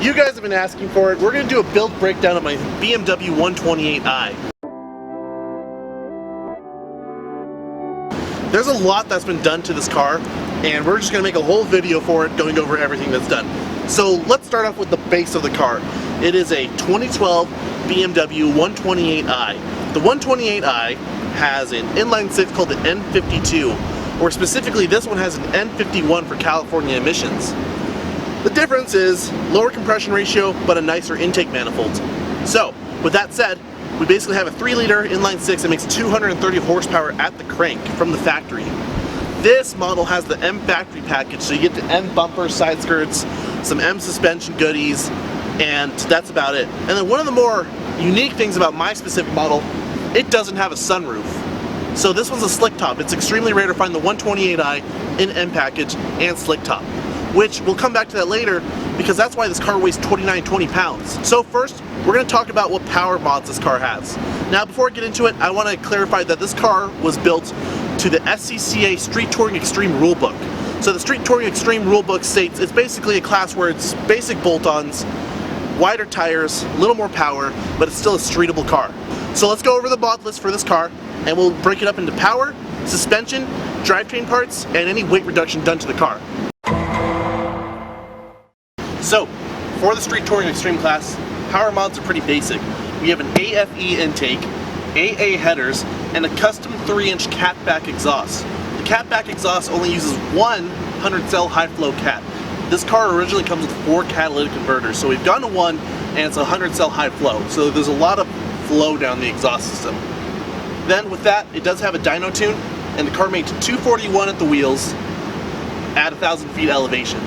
You guys have been asking for it. We're going to do a build breakdown of my BMW 128i. There's a lot that's been done to this car, and we're just going to make a whole video for it going over everything that's done. So let's start off with the base of the car. It is a 2012 BMW 128i. The 128i has an inline six called the N52, or specifically this one has an N51 for California emissions. The difference is lower compression ratio, but a nicer intake manifold. So, with that said, we basically have a 3-liter inline six that makes 230 horsepower at the crank from the factory. This model has the M factory package, so you get the M bumper, side skirts, some M suspension goodies, and that's about it. And then one of the more unique things about my specific model, it doesn't have a sunroof. So this one's a slick top. It's extremely rare to find the 128i in M package and slick top, which we'll come back to that later because that's why this car weighs 2920 pounds. So first, we're going to talk about what power mods this car has. Now before I get into it, I want to clarify that this car was built to the SCCA Street Touring Extreme rulebook. So the Street Touring Extreme rulebook states it's basically a class where it's basic bolt-ons, wider tires, a little more power, but it's still a streetable car. So let's go over the mod list for this car, and we'll break it up into power, suspension, drivetrain parts, and any weight reduction done to the car. So, for the Street Touring Extreme class, power mods are pretty basic. We have an AFE intake, AA headers, and a custom 3-inch catback exhaust. The catback exhaust only uses one 100-cell high-flow cat. This car originally comes with 4 catalytic converters, so we've gone to 1, and it's a 100-cell high-flow, so there's a lot of flow down the exhaust system. Then with that, it does have a dyno tune, and the car made to 241 at the wheels at 1,000 feet elevation.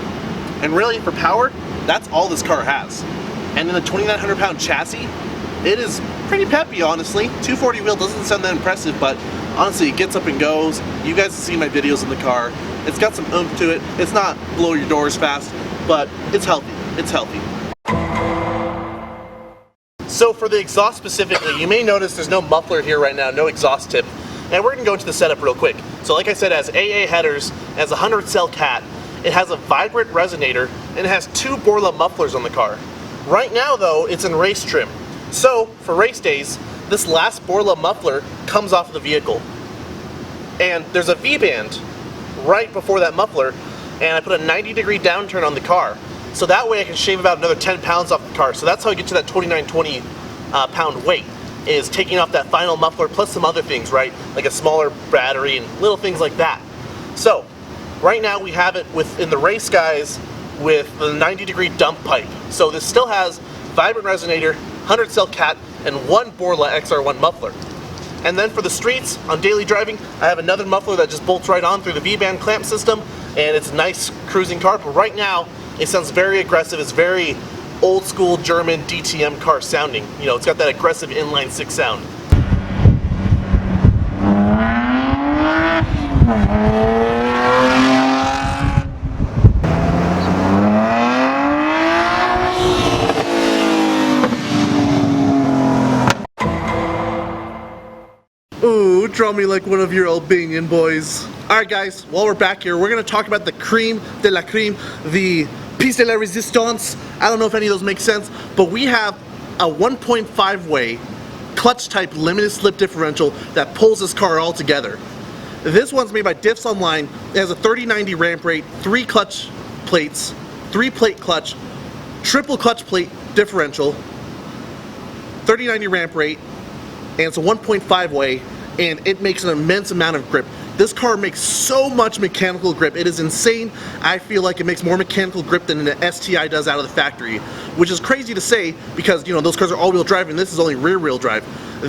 And really, for power, that's all this car has. And in the 2,900 pound chassis, it is pretty peppy, honestly. 240 wheel doesn't sound that impressive, but honestly, it gets up and goes. You guys have seen my videos in the car. It's got some oomph to it. It's not blow your doors fast, but it's healthy. It's healthy. So for the exhaust specifically, you may notice there's no muffler here right now, no exhaust tip. And we're gonna go into the setup real quick. So like I said, it has AA headers, it has a 100-cell cat, it has a vibrant resonator, and it has 2 Borla mufflers on the car. Right now though, it's in race trim. So for race days, this last Borla muffler comes off of the vehicle. And there's a V-band right before that muffler, and I put a 90-degree downturn on the car. So that way I can shave about another 10 pounds off the car. So that's how I get to that 2,920 pound weight, is taking off that final muffler plus some other things, right? Like a smaller battery and little things like that. So right now we have it in the race guys with the 90-degree dump pipe. So this still has vibrant resonator, 100-cell cat, and 1 Borla XR1 muffler. And then for the streets, on daily driving, I have another muffler that just bolts right on through the V-band clamp system, and it's a nice cruising car, but right now, it sounds very aggressive. It's very old school German DTM car sounding. You know, it's got that aggressive inline six sound. Ooh, draw me like one of your Albanian boys. Alright guys, while we're back here, we're going to talk about the creme de la creme, the piece de la resistance. I don't know if any of those make sense, but we have a 1.5 way clutch type limited slip differential that pulls this car all together. This one's made by Diffs Online. It has a 3090 ramp rate, 3 clutch plates, 3 plate clutch, triple clutch plate differential, 3090 ramp rate, and it's a 1.5 way, and it makes an immense amount of grip. This car makes so much mechanical grip. It is insane. I feel like it makes more mechanical grip than the STI does out of the factory, which is crazy to say because, you know, those cars are all-wheel drive and this is only rear-wheel drive.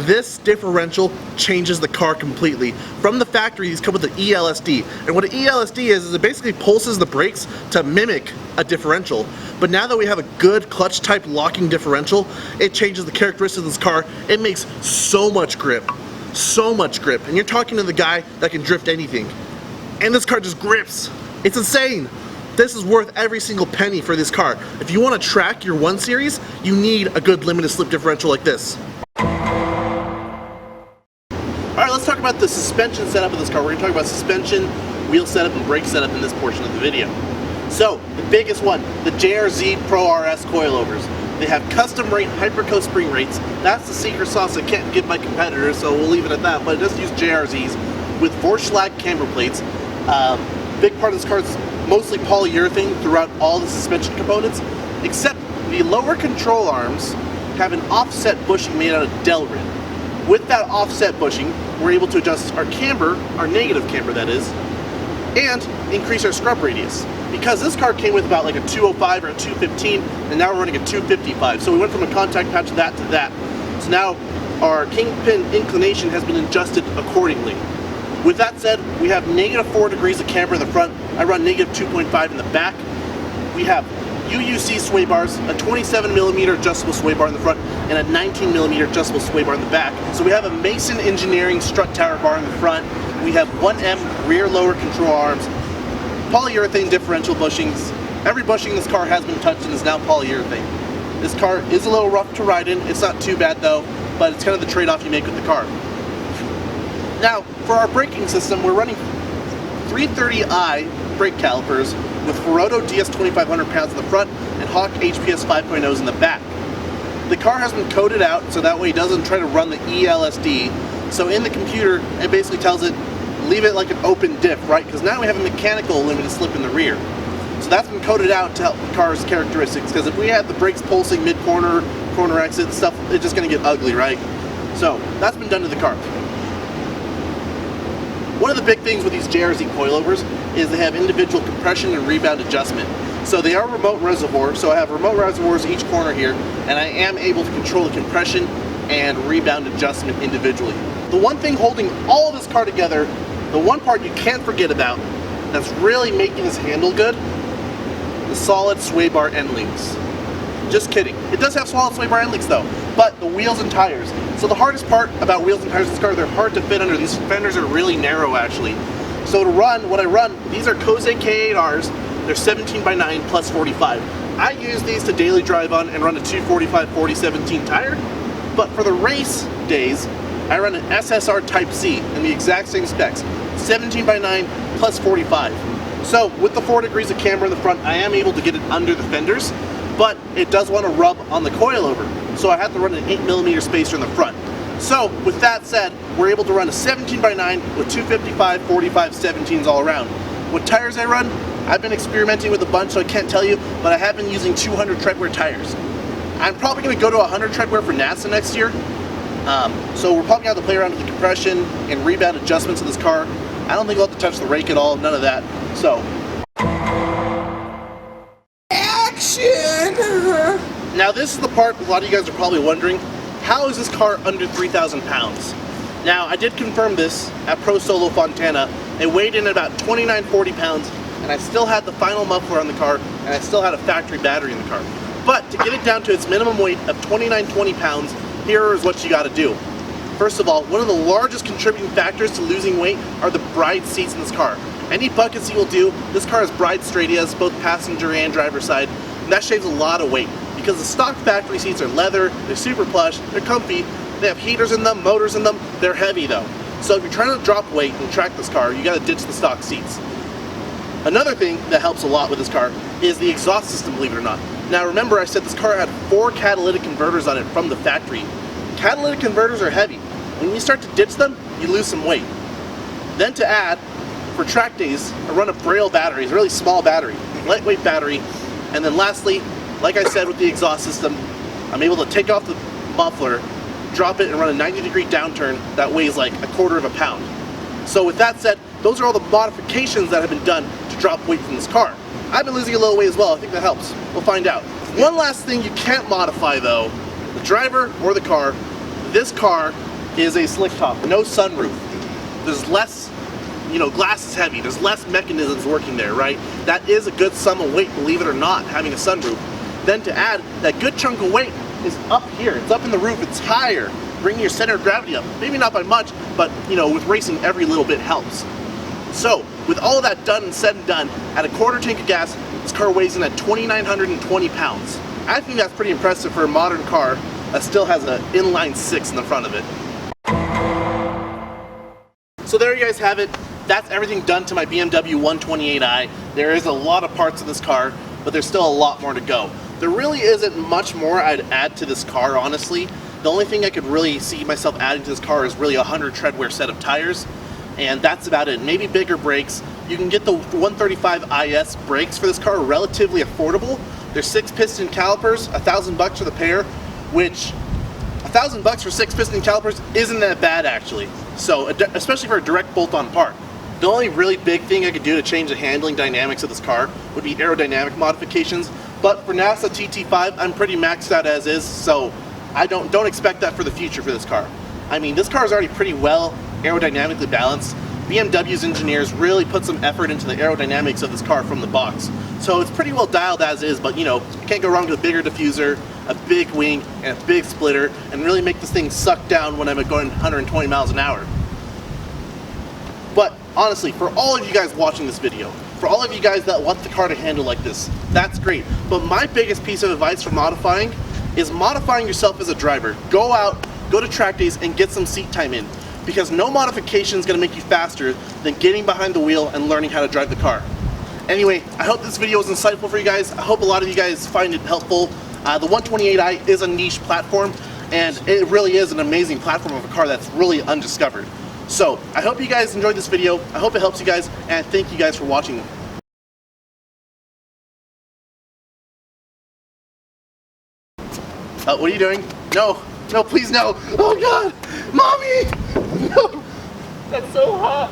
This differential changes the car completely. From the factory, these come with an ELSD. And what an ELSD is it basically pulses the brakes to mimic a differential. But now that we have a good clutch type locking differential, it changes the characteristics of this car. It makes so much grip. So much grip. And you're talking to the guy that can drift anything. And this car just grips. It's insane. This is worth every single penny for this car. If you want to track your 1 Series, you need a good limited slip differential like this. Alright, let's talk about the suspension setup of this car. We're going to talk about suspension, wheel setup, and brake setup in this portion of the video. So, the biggest one, the JRZ Pro RS coilovers. They have custom rate Hyperco spring rates. That's the secret sauce I can't give my competitors, so we'll leave it at that. But it does use JRZs with Vorschlag camber plates. Big part of this car is mostly polyurethane throughout all the suspension components, except the lower control arms have an offset bushing made out of Delrin. With that offset bushing, we're able to adjust our camber, our negative camber that is, and increase our scrub radius. Because this car came with about like a 205 or a 215, and now we're running a 255. So we went from a contact patch of that to that. So now our kingpin inclination has been adjusted accordingly. With that said, we have -4 degrees of camber in the front. I run -2.5 in the back. We have UUC sway bars, a 27mm adjustable sway bar in the front, and a 19mm adjustable sway bar in the back. So we have a Mason Engineering strut tower bar in the front. We have 1M rear lower control arms, polyurethane differential bushings. Every bushing in this car has been touched and is now polyurethane. This car is a little rough to ride in. It's not too bad though, but it's kind of the trade-off you make with the car. Now, for our braking system, we're running 330i brake calipers with Ferodo DS2500 pounds in the front and Hawk HPS 5.0s in the back. The car has been coded out so that way it doesn't try to run the ELSD. So in the computer, it basically tells it, leave it like an open diff, right? Because now we have a mechanical limited slip in the rear. So that's been coded out to help the car's characteristics, because if we have the brakes pulsing mid-corner, corner exit stuff, it's just going to get ugly, right? So that's been done to the car. One of the big things with these JRZ coilovers is they have individual compression and rebound adjustment. So they are remote reservoir, so I have remote reservoirs each corner here, and I am able to control the compression and rebound adjustment individually. The one thing holding all of this car together, the one part you can't forget about, that's really making this handle good, the solid sway bar end links. Just kidding. It does have solid sway bar end links though, but the wheels and tires. So the hardest part about wheels and tires in this car, they're hard to fit under. These fenders are really narrow actually. So to run, what I run, these are Kose K8Rs. They're 17x9 plus 45. I use these to daily drive on and run a 245/40/17 tire, but for the race days, I run an SSR Type C in the exact same specs, 17x9 plus 45. So with the 4 degrees of camber in the front, I am able to get it under the fenders, but it does want to rub on the coilover. So I have to run an 8mm spacer in the front. So with that said, we're able to run a 17x9 with 255/45/17s all around. What tires I run, I've been experimenting with a bunch, so I can't tell you, but I have been using 200 treadwear tires. I'm probably going to go to 100 treadwear for NASA next year. So we're probably going to have to play around with the compression and rebound adjustments of this car. I don't think we'll have to touch the rake at all, none of that. So, action! Now this is the part a lot of you guys are probably wondering, how is this car under 3,000 pounds? Now I did confirm this at Pro Solo Fontana. It weighed in at about 29-40 pounds, and I still had the final muffler on the car, and I still had a factory battery in the car. But to get it down to its minimum weight of 29-20 pounds, here is what you gotta do. First of all, one of the largest contributing factors to losing weight are the bride seats in this car. Any bucket seat will do. This car has bride straightias, both passenger and driver side, and that shaves a lot of weight because the stock factory seats are leather, they're super plush, they're comfy, they have heaters in them, motors in them, they're heavy though. So if you're trying to drop weight and track this car, you gotta ditch the stock seats. Another thing that helps a lot with this car is the exhaust system, believe it or not. Now remember I said this car had 4 catalytic converters on it from the factory. Catalytic converters are heavy. When you start to ditch them, you lose some weight. Then to add, for track days, I run a Braille battery. It's a really small battery, lightweight battery. And then lastly, like I said with the exhaust system, I'm able to take off the muffler, drop it and run a 90-degree downturn that weighs like 1/4 of a pound. So with that said, those are all the modifications that have been done to drop weight from this car. I've been losing a little weight as well. I think that helps. We'll find out. One last thing you can't modify though, the driver or the car, this car is a slick top, no sunroof. There's less, glass is heavy, there's less mechanisms working there, right? That is a good sum of weight, believe it or not, having a sunroof. Then to add, that good chunk of weight is up here, it's up in the roof, it's higher, bringing your center of gravity up. Maybe not by much, but with racing, every little bit helps. So, with all of that done and said and done, at a 1/4 tank of gas, this car weighs in at 2,920 pounds. I think that's pretty impressive for a modern car that still has an inline 6 in the front of it. So there you guys have it. that's everything done to my BMW 128i. There is a lot of parts of this car, but there's still a lot more to go. There really isn't much more I'd add to this car, honestly. The only thing I could really see myself adding to this car is really a 100 treadwear set of tires, and that's about it. Maybe bigger brakes. You can get the 135IS brakes for this car relatively affordable. They're 6-piston calipers, $1,000 for the pair, which $1,000 for 6-piston calipers isn't that bad actually. So, especially for a direct bolt-on part. The only really big thing I could do to change the handling dynamics of this car would be aerodynamic modifications. But for NASA TT5, I'm pretty maxed out as is, so I don't expect that for the future for this car. I mean, this car is already pretty well aerodynamically balanced. BMW's engineers really put some effort into the aerodynamics of this car from the box. So it's pretty well dialed as is, but you know, you can't go wrong with a bigger diffuser, a big wing, and a big splitter, and really make this thing suck down when I'm going 120 miles an hour. But honestly, for all of you guys watching this video, for all of you guys that want the car to handle like this, that's great. But my biggest piece of advice for modifying is modifying yourself as a driver. Go out, go to track days, and get some seat time in. Because no modification is going to make you faster than getting behind the wheel and learning how to drive the car. Anyway, I hope this video was insightful for you guys. I hope a lot of you guys find it helpful. The 128i is a niche platform, and it really is an amazing platform of a car that's really undiscovered. So, I hope you guys enjoyed this video. I hope it helps you guys, and thank you guys for watching. What are you doing? No, no, please no. Oh God, Mommy! No. That's so hot.